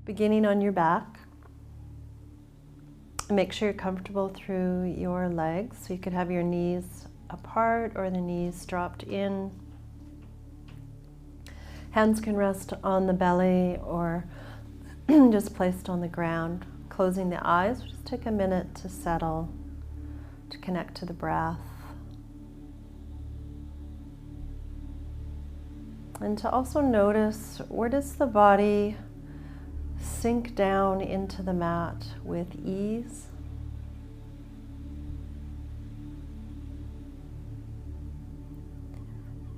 Beginning on your back. Make sure you're comfortable through your legs. So you could have your knees apart or the knees dropped in. Hands can rest on the belly or just placed on the ground. Closing the eyes, just take a minute to settle, to connect to the breath. And to also notice, where does the body sink down into the mat with ease?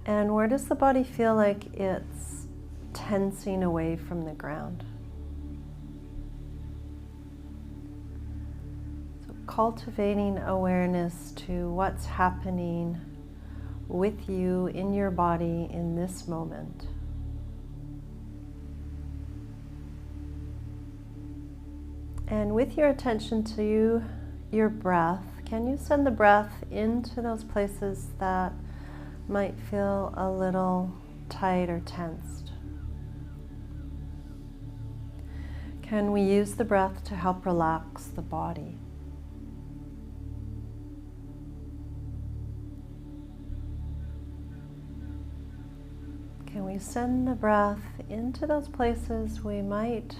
And where does the body feel like it's tensing away from the ground? So cultivating awareness to what's happening with you in your body in this moment. And with your attention to your breath, can you send the breath into those places that might feel a little tight or tensed? Can we use the breath to help relax the body? Can we send the breath into those places we might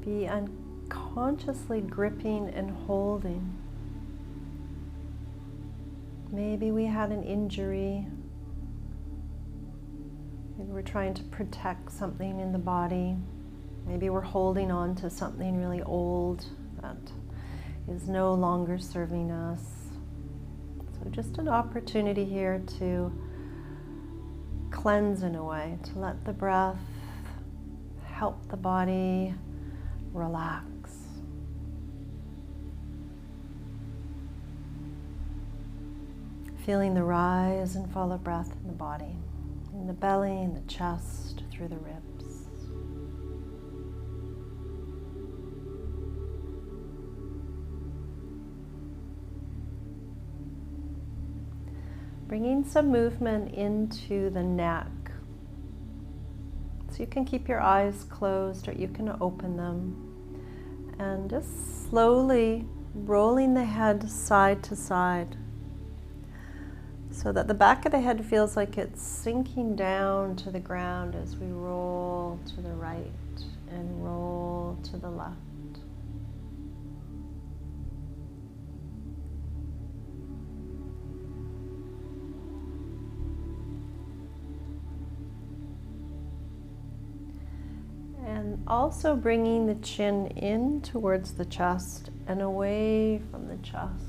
be unconsciously gripping and holding? Maybe we had an injury. Maybe we're trying to protect something in the body. Maybe we're holding on to something really old that is no longer serving us. So just an opportunity here to cleanse in a way, to let the breath help the body relax. Feeling the rise and fall of breath in the body, in the belly, in the chest, through the ribs. Bringing some movement into the neck. So you can keep your eyes closed or you can open them. And just slowly rolling the head side to side, so that the back of the head feels like it's sinking down to the ground as we roll to the right and roll to the left. And also bringing the chin in towards the chest and away from the chest.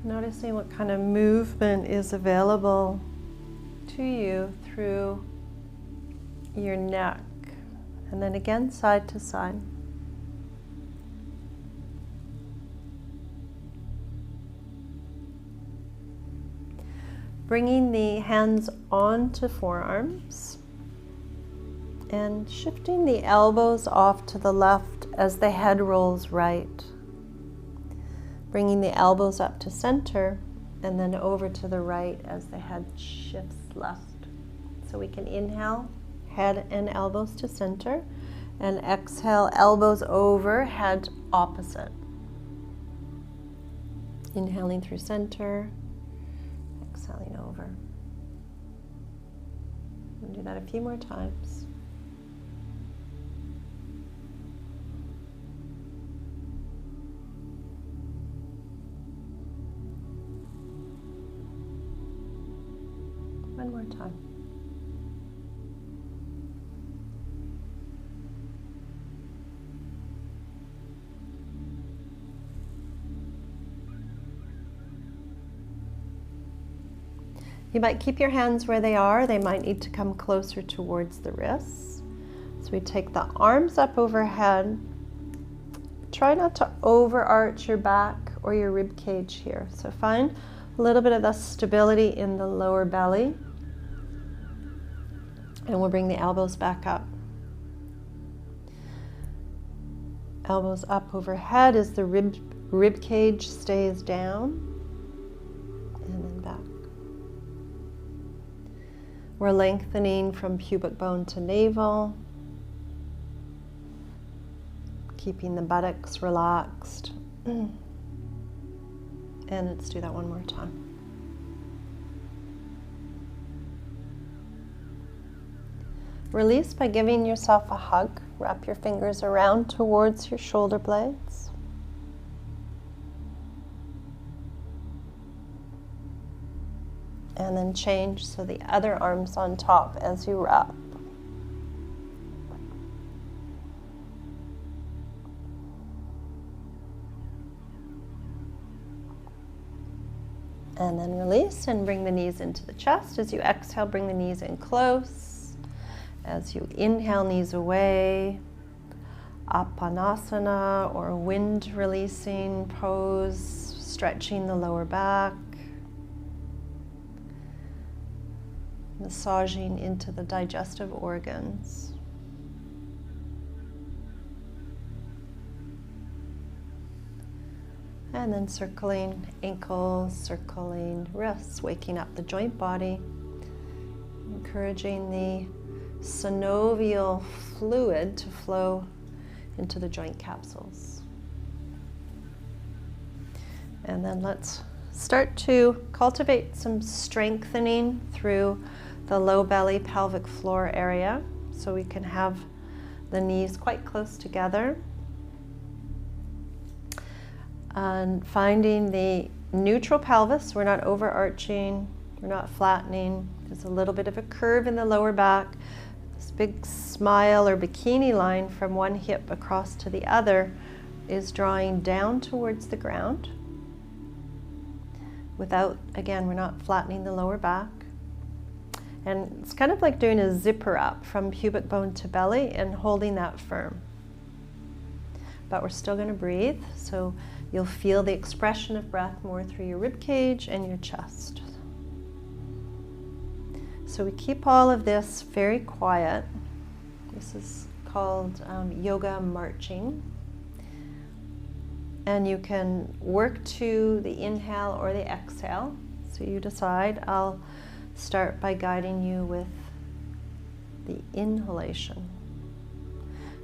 Noticing what kind of movement is available to you through your neck. And then again, side to side. Bringing the hands onto forearms and shifting the elbows off to the left as the head rolls right. Bringing the elbows up to center and then over to the right as the head shifts left. So we can inhale, head and elbows to center, and exhale, elbows over, head opposite. Inhaling through center, exhaling over. We'll do that a few more times. One more time. You might keep your hands where they are. They might need to come closer towards the wrists. So we take the arms up overhead. Try not to overarch your back or your rib cage here. So find a little bit of the stability in the lower belly. And we'll bring the elbows back up. Elbows up overhead as the rib cage stays down. And then back. We're lengthening from pubic bone to navel, keeping the buttocks relaxed. And let's do that one more time. Release by giving yourself a hug. Wrap your fingers around towards your shoulder blades. And then change so the other arm's on top as you wrap. And then release and bring the knees into the chest. As you exhale, bring the knees in close. As you inhale, knees away. Apanasana, or wind releasing pose, stretching the lower back. Massaging into the digestive organs. And then circling ankles, circling wrists, waking up the joint body, encouraging the synovial fluid to flow into the joint capsules. And then let's start to cultivate some strengthening through the low belly pelvic floor area, so we can have the knees quite close together. And finding the neutral pelvis. We're not overarching, we're not flattening. There's a little bit of a curve in the lower back. This big smile or bikini line from one hip across to the other is drawing down towards the ground. Without, again, we're not flattening the lower back. And it's kind of like doing a zipper up from pubic bone to belly and holding that firm. But we're still going to breathe, so you'll feel the expression of breath more through your rib cage and your chest. So we keep all of this very quiet. This is called yoga marching. And you can work to the inhale or the exhale. So you decide. I'll start by guiding you with the inhalation.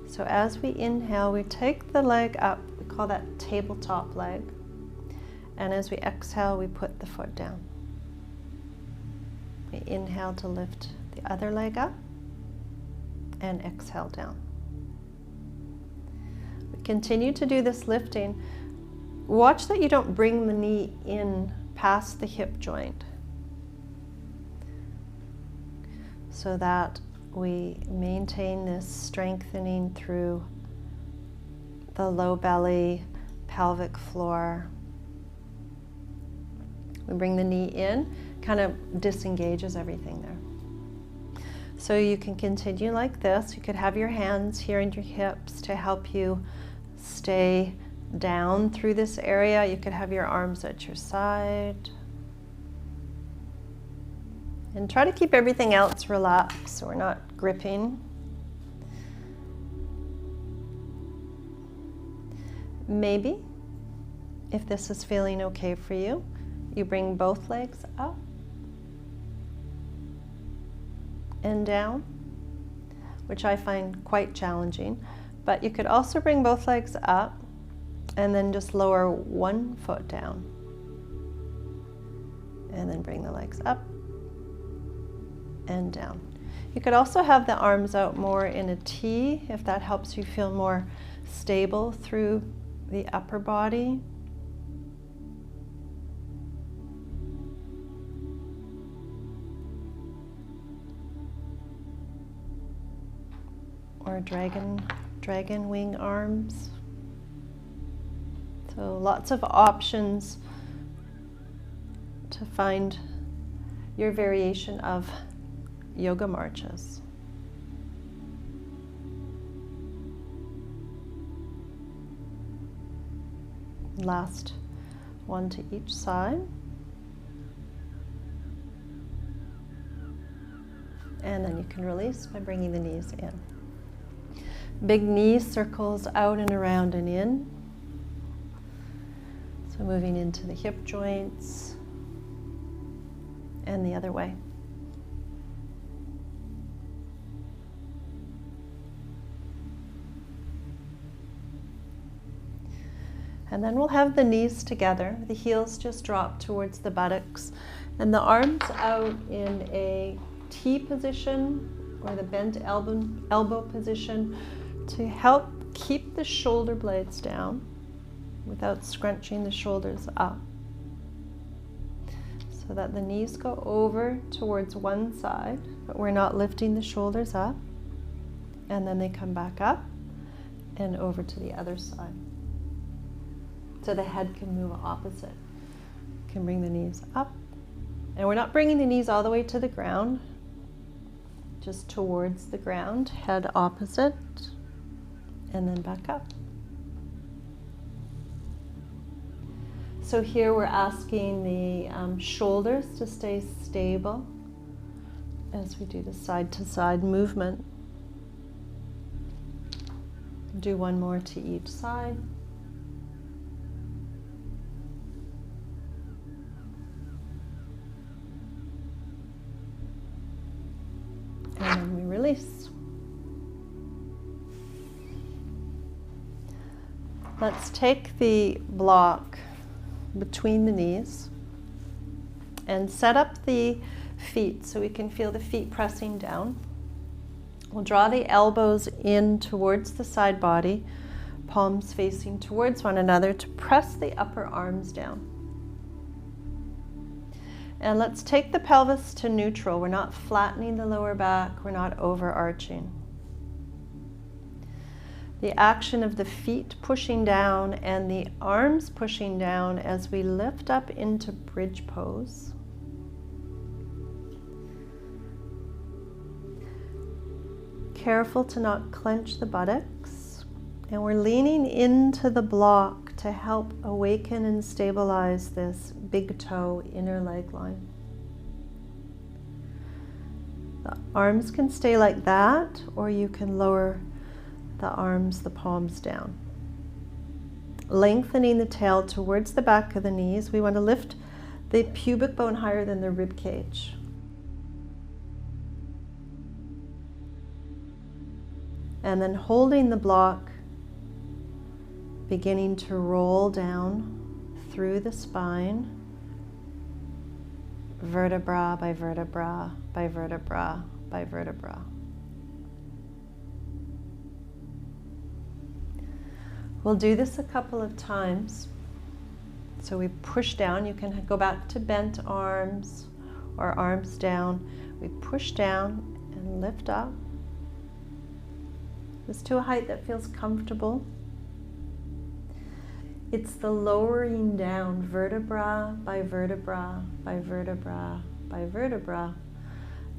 So as we inhale, we take the leg up. We call that tabletop leg. And as we exhale, we put the foot down. We inhale to lift the other leg up and exhale down. We continue to do this lifting. Watch that you don't bring the knee in past the hip joint, so that we maintain this strengthening through the low belly, pelvic floor. We bring the knee in, kind of disengages everything there. So you can continue like this. You could have your hands here in your hips to help you stay down through this area. You could have your arms at your side. And try to keep everything else relaxed so we're not gripping. Maybe, if this is feeling okay for you, you bring both legs up and down, which I find quite challenging. But you could also bring both legs up and then just lower one foot down. And then bring the legs up and down. You could also have the arms out more in a T if that helps you feel more stable through the upper body. Or dragon wing arms. So lots of options to find your variation of yoga marches. Last one to each side. And then you can release by bringing the knees in. Big knee circles out and around and in. So moving into the hip joints and the other way. And then we'll have the knees together. The heels just drop towards the buttocks. And the arms out in a T position or the bent elbow position to help keep the shoulder blades down without scrunching the shoulders up. So that the knees go over towards one side, but we're not lifting the shoulders up. And then they come back up and over to the other side. So the head can move opposite. Can bring the knees up. And we're not bringing the knees all the way to the ground, just towards the ground, head opposite, and then back up. So here we're asking the shoulders to stay stable as we do the side-to-side movement. Do one more to each side. And then we release. Let's take the block between the knees and set up the feet so we can feel the feet pressing down. We'll draw the elbows in towards the side body, palms facing towards one another to press the upper arms down. And let's take the pelvis to neutral. We're not flattening the lower back, we're not overarching. The action of the feet pushing down and the arms pushing down as we lift up into bridge pose. Careful to not clench the buttocks, and we're leaning into the block to help awaken and stabilize this big toe inner leg line. The arms can stay like that, or you can lower the arms, the palms down. Lengthening the tail towards the back of the knees. We want to lift the pubic bone higher than the rib cage. And then holding the block, beginning to roll down through the spine, vertebra by vertebra by vertebra by vertebra. We'll do this a couple of times. So we push down. You can go back to bent arms or arms down. We push down and lift up. Just to a height that feels comfortable. It's the lowering down, vertebra by vertebra by vertebra by vertebra,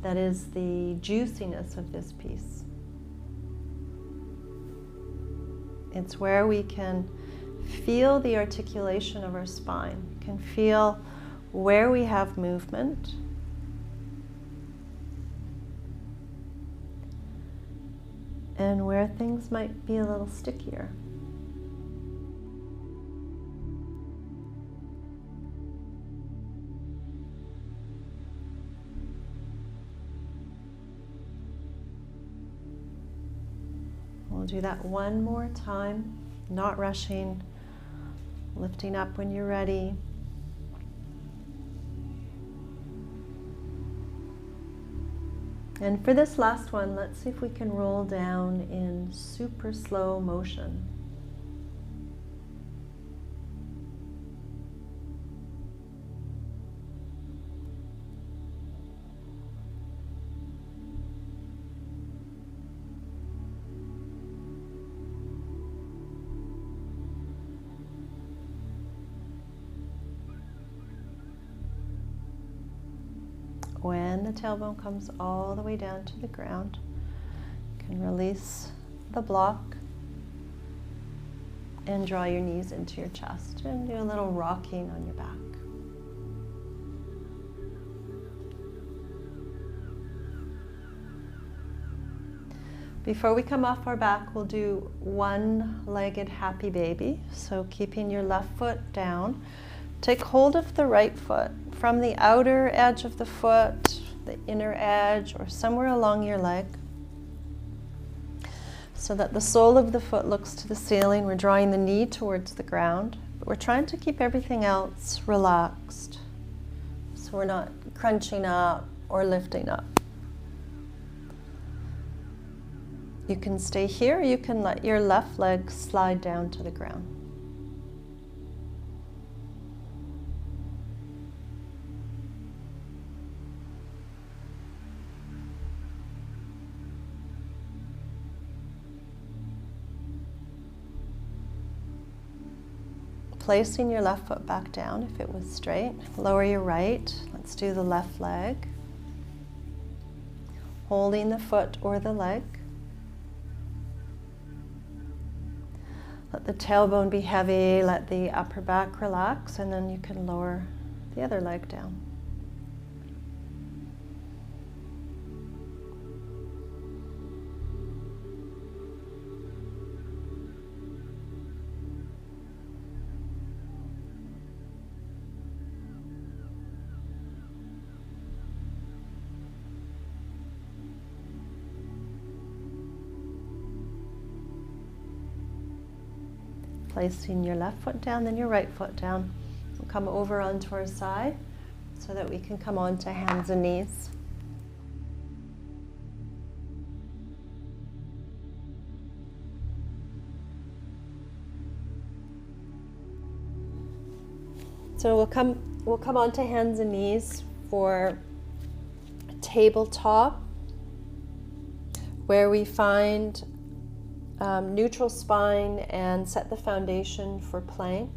that is the juiciness of this piece. It's where we can feel the articulation of our spine, can feel where we have movement. And where things might be a little stickier. We'll do that one more time, not rushing, lifting up when you're ready. And for this last one, let's see if we can roll down in super slow motion. When the tailbone comes all the way down to the ground, you can release the block and draw your knees into your chest and do a little rocking on your back. Before we come off our back, we'll do one-legged happy baby. So keeping your left foot down, take hold of the right foot from the outer edge of the foot, the inner edge, or somewhere along your leg. so that the sole of the foot looks to the ceiling. We're drawing the knee towards the ground, but we're trying to keep everything else relaxed. So we're not crunching up or lifting up. You can stay here, or you can let your left leg slide down to the ground. Placing your left foot back down if it was straight. Lower your right. Let's do the left leg. Holding the foot or the leg. Let the tailbone be heavy, let the upper back relax, and then you can lower the other leg down. Placing your left foot down, then your right foot down. We'll come over onto our side so that we can come onto hands and knees. So we'll come onto hands and knees for a tabletop, where we find neutral spine and set the foundation for plank.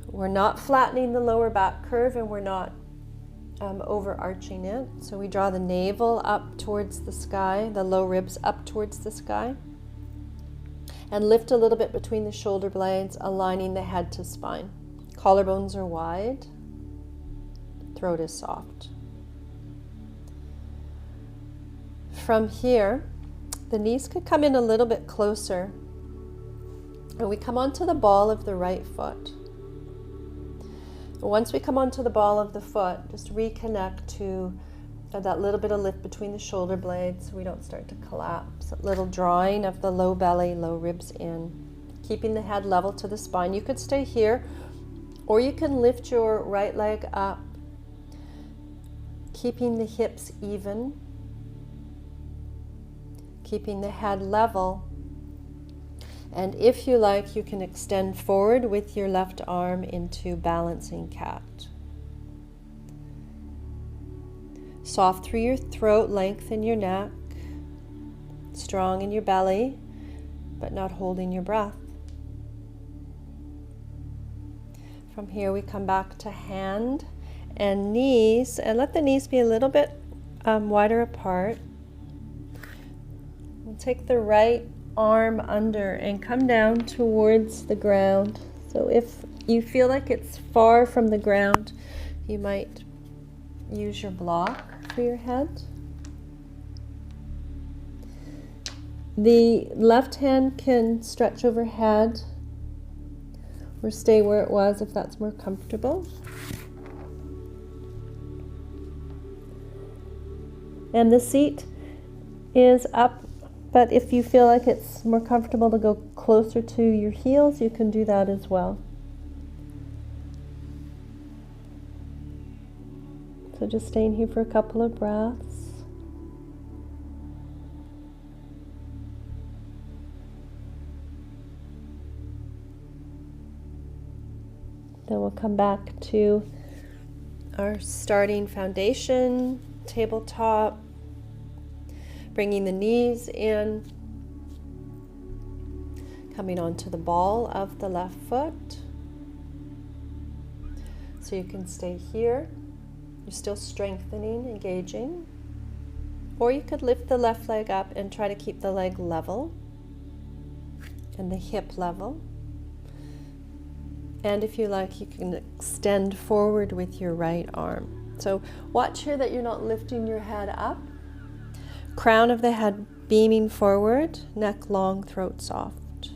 We're not flattening the lower back curve, and we're not overarching it. So we draw the navel up towards the sky, the low ribs up towards the sky, and lift a little bit between the shoulder blades, aligning the head to spine. Collarbones are wide, throat is soft. From here, the knees could come in a little bit closer, and we come onto the ball of the right foot. Once we come onto the ball of the foot, just reconnect to that little bit of lift between the shoulder blades so we don't start to collapse. A little drawing of the low belly, low ribs in, keeping the head level to the spine. You could stay here, or you can lift your right leg up, keeping the hips even, keeping the head level. And if you like, you can extend forward with your left arm into balancing cat. Soft through your throat, lengthen your neck, strong in your belly, but not holding your breath. From here we come back to hand and knees, and let the knees be a little bit wider apart. We'll take the right arm under and come down towards the ground. So if you feel like it's far from the ground, you might use your block for your head. The left hand can stretch overhead or stay where it was if that's more comfortable. And the seat is up, but if you feel like it's more comfortable to go closer to your heels, you can do that as well. So just staying here for a couple of breaths. Then we'll come back to our starting foundation, tabletop, bringing the knees in, coming onto the ball of the left foot. So you can stay here. You're still strengthening, engaging. Or you could lift the left leg up and try to keep the leg level and the hip level. And if you like, you can extend forward with your right arm. So watch here that you're not lifting your head up. Crown of the head beaming forward, neck long, throat soft.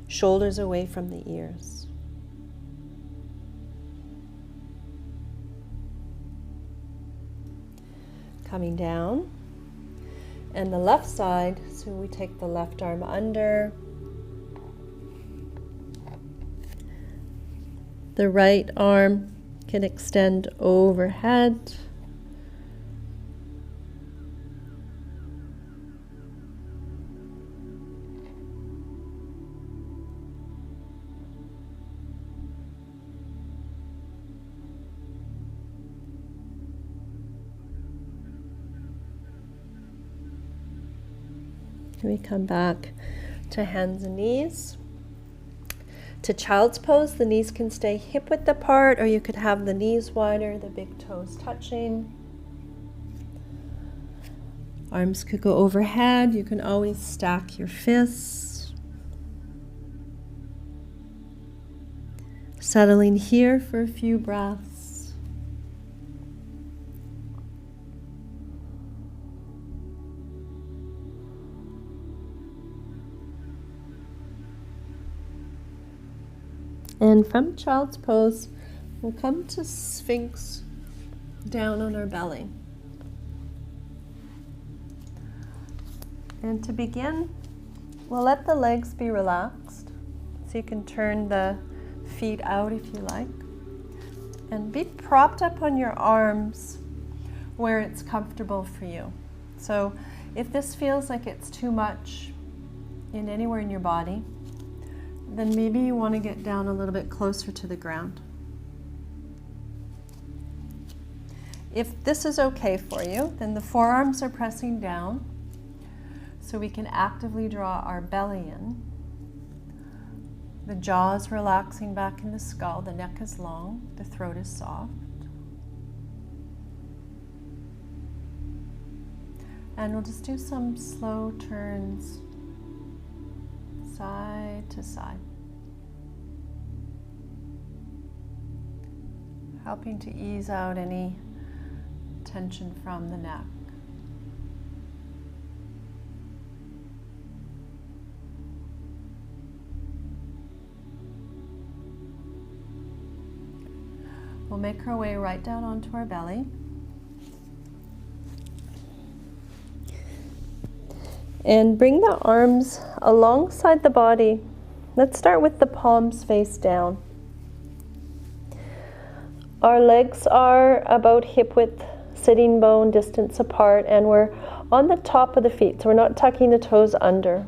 Shoulders away from the ears. Coming down. And the left side, so we take the left arm under, the right arm can extend overhead. We come back to hands and knees. To child's pose, the knees can stay hip width apart, or you could have the knees wider, the big toes touching. Arms could go overhead. You can always stack your fists. Settling here for a few breaths. And from child's pose, we'll come to Sphinx down on our belly. And to begin, we'll let the legs be relaxed. So you can turn the feet out if you like. And be propped up on your arms where it's comfortable for you. So if this feels like it's too much in anywhere in your body, then maybe you want to get down a little bit closer to the ground. If this is okay for you, then the forearms are pressing down so we can actively draw our belly in. The jaw is relaxing back in the skull, the neck is long, the throat is soft. And we'll just do some slow turns side to side, helping to ease out any tension from the neck. We'll make our way right down onto our belly. And bring the arms alongside the body. Let's start with the palms face down. Our legs are about hip width, sitting bone distance apart, and we're on the top of the feet, so we're not tucking the toes under.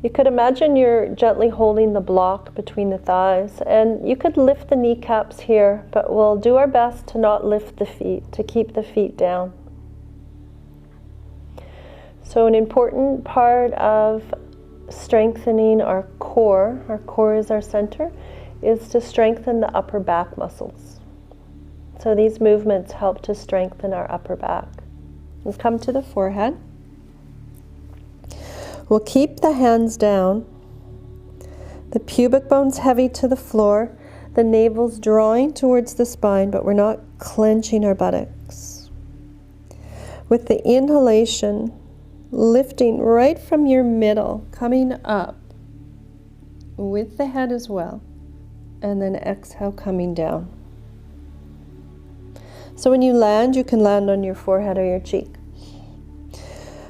You could imagine you're gently holding the block between the thighs, and you could lift the kneecaps here, but we'll do our best to not lift the feet, to keep the feet down. So an important part of strengthening our core is our center, is to strengthen the upper back muscles. So these movements help to strengthen our upper back. We'll come to the forehead. We'll keep the hands down. The pubic bone's heavy to the floor. The navel's drawing towards the spine, but we're not clenching our buttocks. With the inhalation, lifting right from your middle, coming up with the head as well, and then exhale, coming down. So when you land, you can land on your forehead or your cheek.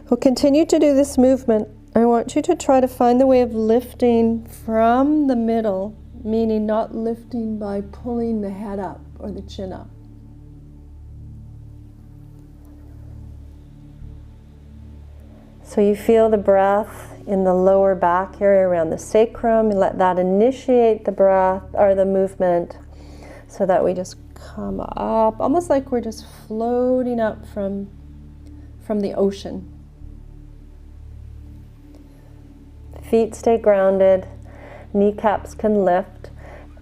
We'll continue to do this movement. I want you to try to find the way of lifting from the middle, meaning not lifting by pulling the head up or the chin up. So you feel the breath in the lower back area around the sacrum, and let that initiate the breath or the movement, so that we just come up, almost like we're just floating up from the ocean. Feet stay grounded, kneecaps can lift,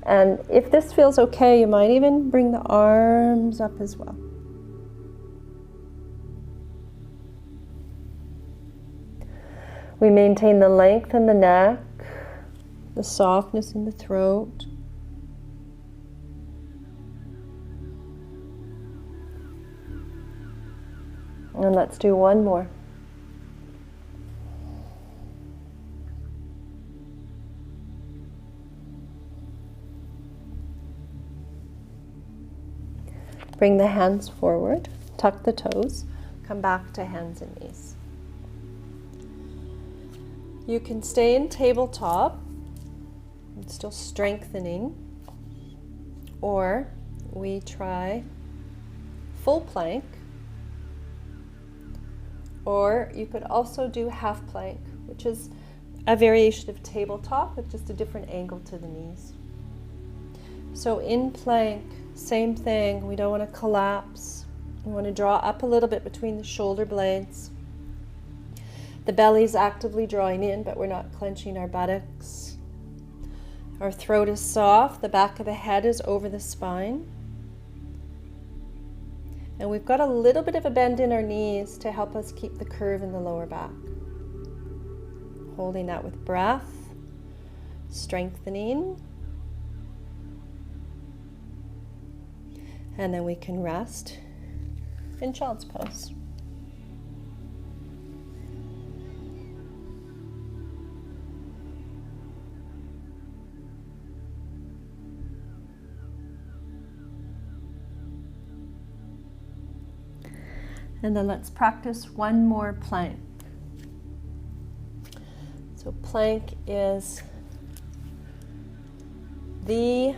and if this feels okay, you might even bring the arms up as well. We maintain the length in the neck, the softness in the throat. And let's do one more. Bring the hands forward, tuck the toes, come back to hands and knees. You can stay in tabletop, and still strengthening, or we try full plank, or you could also do half plank, which is a variation of tabletop with just a different angle to the knees. So in plank, same thing, we don't want to collapse. We want to draw up a little bit between the shoulder blades. The belly's actively drawing in, but we're not clenching our buttocks. Our throat is soft, the back of the head is over the spine. And we've got a little bit of a bend in our knees to help us keep the curve in the lower back. Holding that with breath, strengthening. And then we can rest in child's pose. And then let's practice one more plank. So plank is the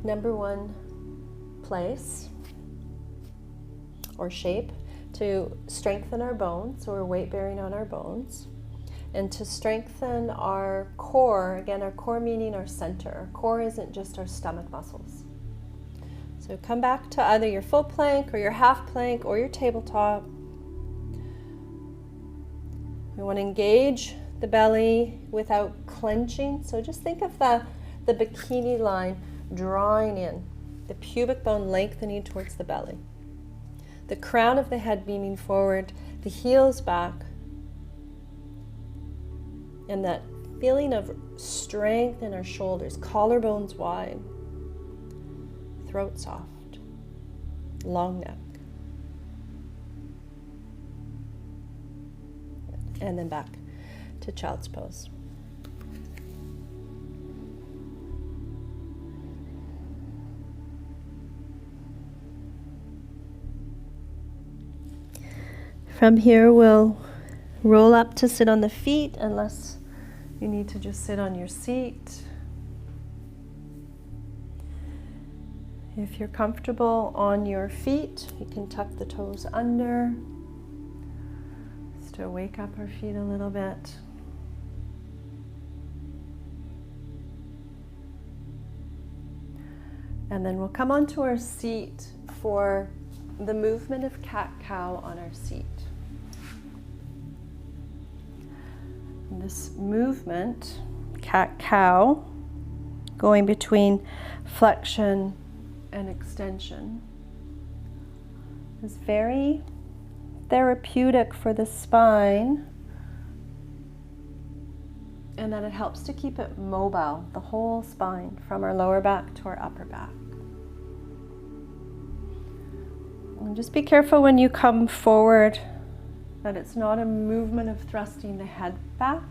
number one place or shape to strengthen our bones, so we're weight bearing on our bones, and to strengthen our core. Again, our core meaning our center. Our core isn't just our stomach muscles. So come back to either your full plank or your half plank or your tabletop. We want to engage the belly without clenching. So just think of the bikini line drawing in, the pubic bone lengthening towards the belly, the crown of the head beaming forward, the heels back, and that feeling of strength in our shoulders, collarbones wide, throat soft, long neck. And then back to child's pose. From here, we'll roll up to sit on the feet, unless you need to just sit on your seat. If you're comfortable on your feet, you can tuck the toes under, just to wake up our feet a little bit. And then we'll come onto our seat for the movement of cat-cow on our seat. This movement, cat-cow, going between flexion and extension, is very therapeutic for the spine, and that it helps to keep it mobile, the whole spine, from our lower back to our upper back. And just be careful when you come forward that it's not a movement of thrusting the head back.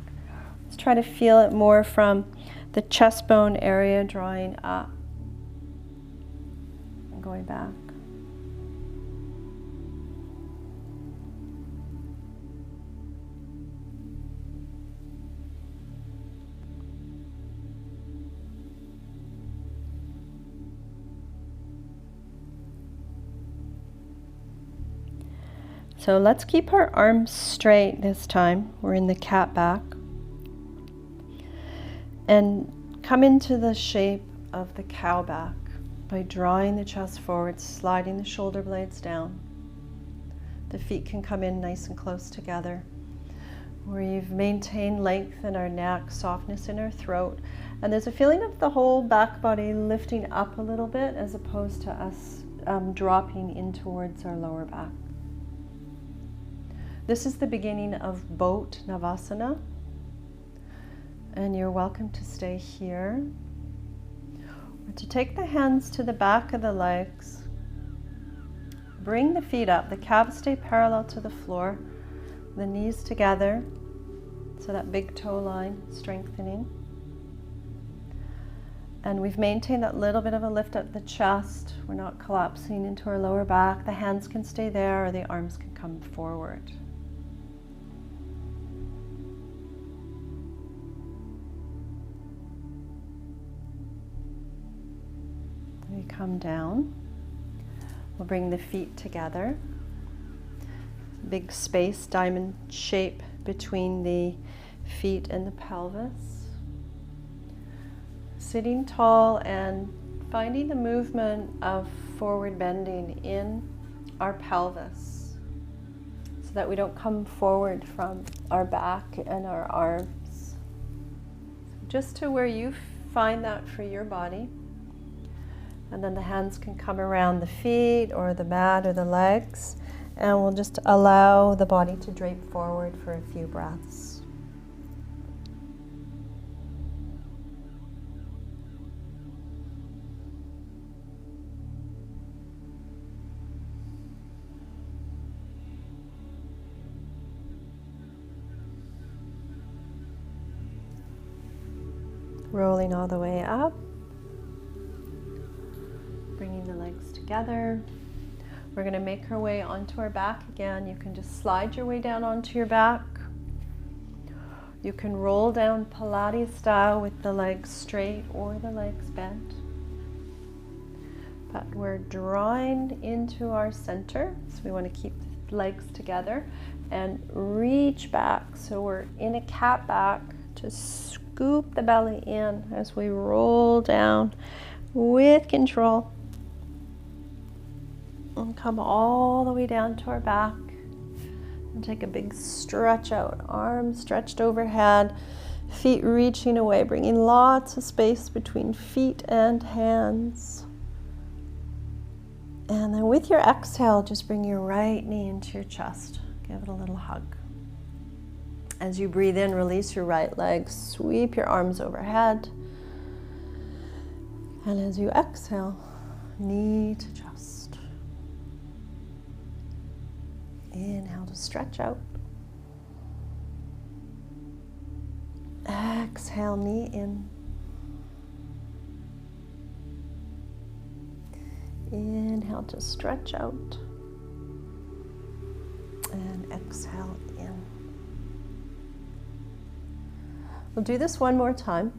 Let's try to feel it more from the chest bone area, drawing up and going back. So let's keep our arms straight this time. We're in the cat back. And come into the shape of the cow back by drawing the chest forward, sliding the shoulder blades down. The feet can come in nice and close together. We've maintained length in our neck, softness in our throat. And there's a feeling of the whole back body lifting up a little bit as opposed to us dropping in towards our lower back. This is the beginning of boat navasana, and you're welcome to stay here. Or to take the hands to the back of the legs, bring the feet up, the calves stay parallel to the floor, the knees together, so that big toe line strengthening. And we've maintained that little bit of a lift at the chest. We're not collapsing into our lower back. The hands can stay there or the arms can come forward. We come down. We'll bring the feet together. Big space, diamond shape between the feet and the pelvis. Sitting tall and finding the movement of forward bending in our pelvis so that we don't come forward from our back and our arms. Just to where you find that for your body. And then the hands can come around the feet or the mat or the legs, and we'll just allow the body to drape forward for a few breaths. Rolling all the way up. Bringing the legs together. We're going to make our way onto our back again. You can just slide your way down onto your back. You can roll down Pilates style with the legs straight or the legs bent. But we're drawing into our center, so we want to keep the legs together and reach back. So we're in a cat back to scoop the belly in as we roll down with control. And come all the way down to our back and take a big stretch out, arms stretched overhead, feet reaching away, bringing lots of space between feet and hands. And then with your exhale, just bring your right knee into your chest. Give it a little hug. As you breathe in, release your right leg, sweep your arms overhead. And as you exhale, knee to chest. Inhale to stretch out. Exhale, knee in. Inhale to stretch out. And exhale in. We'll do this one more time.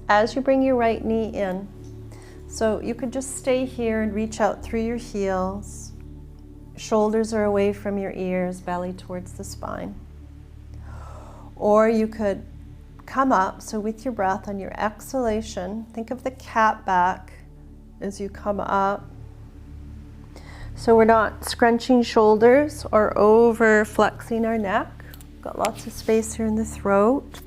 As you bring your right knee in, so you could just stay here and reach out through your heels. Shoulders are away from your ears, belly towards the spine. Or you could come up, so with your breath on your exhalation, think of the cat back as you come up. So we're not scrunching shoulders or over flexing our neck. Got lots of space here in the throat.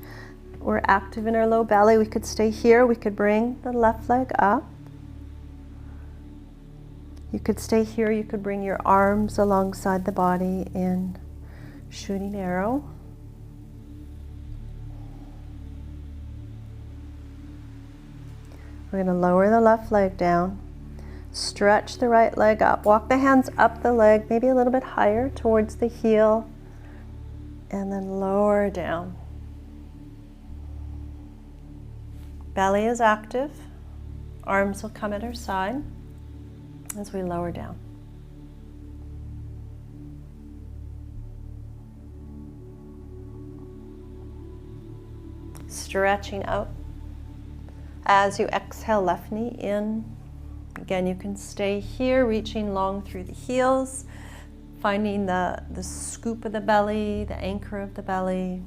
We're active in our low belly. We could stay here. We could bring the left leg up. You could stay here. You could bring your arms alongside the body in shooting arrow. We're going to lower the left leg down. Stretch the right leg up. Walk the hands up the leg, maybe a little bit higher towards the heel. And then lower down. Belly is active. Arms will come at our side as we lower down. Stretching out. As you exhale, left knee in. Again, you can stay here, reaching long through the heels, finding the scoop of the belly, the anchor of the belly,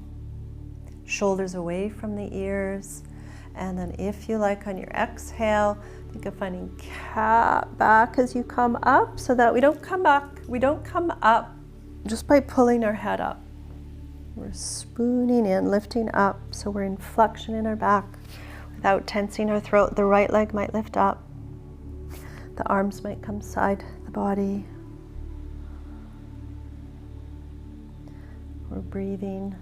shoulders away from the ears. And then if you like, on your exhale, think of finding cat back as you come up, so that we don't come up just by pulling our head up. We're spooning in, lifting up, so we're in flexion in our back without tensing our throat. The right leg might lift up. The arms might come side the body. We're breathing.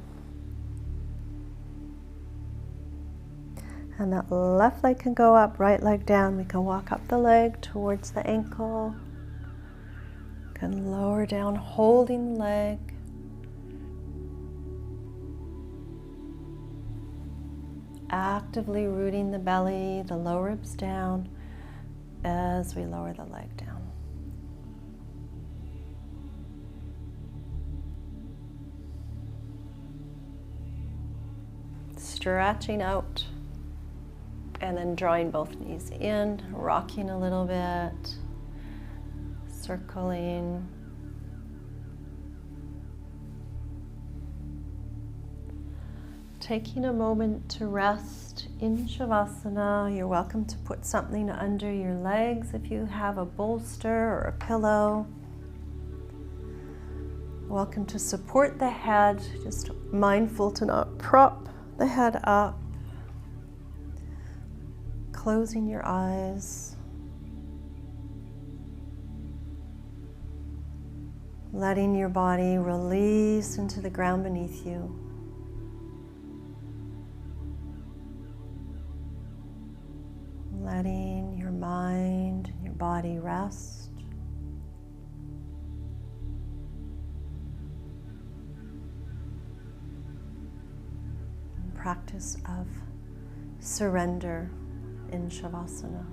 And that left leg can go up, right leg down. We can walk up the leg towards the ankle. Can lower down, holding the leg. actively rooting the belly, the lower ribs down as we lower the leg down. Stretching out and then drawing both knees in, rocking a little bit, circling. Taking a moment to rest in Shavasana. You're welcome to put something under your legs if you have a bolster or a pillow. Welcome to support the head, just mindful to not prop the head up. Closing your eyes. Letting your body release into the ground beneath you. Letting your mind and your body rest. Practice of surrender in Shavasana.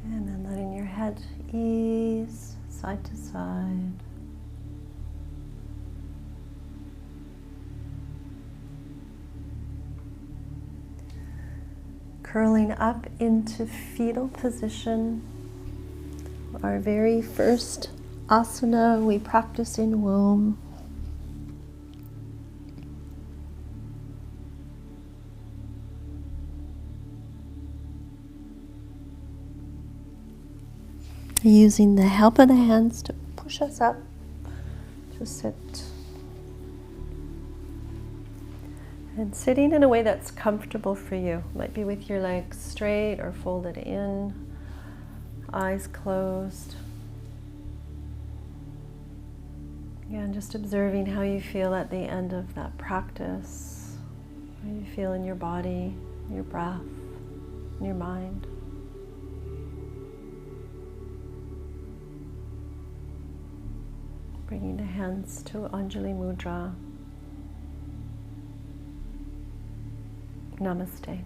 And then letting your head ease side to side. Curling up into fetal position. Our very first asana we practice in womb. Using the help of the hands to push us up to sit. And sitting in a way that's comfortable for you. Might be with your legs straight or folded in, eyes closed. Again, just observing how you feel at the end of that practice. How you feel in your body, your breath, your mind. Bringing the hands to Anjali Mudra. Namaste.